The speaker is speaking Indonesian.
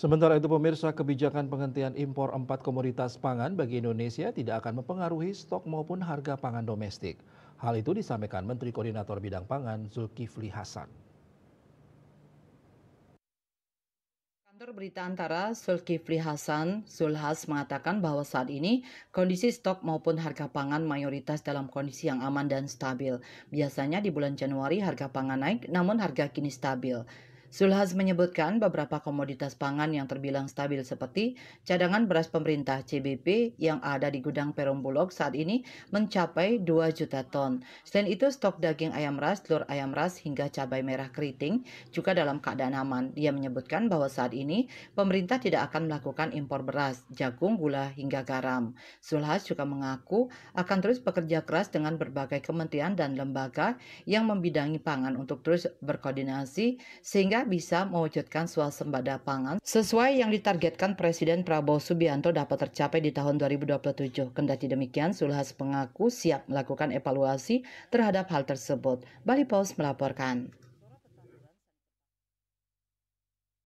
Sementara itu pemirsa, kebijakan penghentian impor 4 komoditas pangan bagi Indonesia tidak akan mempengaruhi stok maupun harga pangan domestik. Hal itu disampaikan Menteri Koordinator Bidang Pangan Zulkifli Hasan. Kantor berita antara Zulkifli Hasan, Zulhas mengatakan bahwa saat ini kondisi stok maupun harga pangan mayoritas dalam kondisi yang aman dan stabil. Biasanya di bulan Januari harga pangan naik, namun harga kini stabil. Zulhas menyebutkan beberapa komoditas pangan yang terbilang stabil seperti cadangan beras pemerintah CBP yang ada di gudang Perum Bulog saat ini mencapai 2 juta ton. Selain itu, stok daging ayam ras, telur ayam ras, hingga cabai merah keriting juga dalam keadaan aman. Dia menyebutkan bahwa saat ini pemerintah tidak akan melakukan impor beras, jagung, gula, hingga garam. Zulhas juga mengaku akan terus bekerja keras dengan berbagai kementerian dan lembaga yang membidangi pangan untuk terus berkoordinasi sehingga bisa mewujudkan swasembada pangan sesuai yang ditargetkan Presiden Prabowo Subianto dapat tercapai di tahun 2027. Kendati demikian, Zulhas mengaku siap melakukan evaluasi terhadap hal tersebut. Bali Post melaporkan.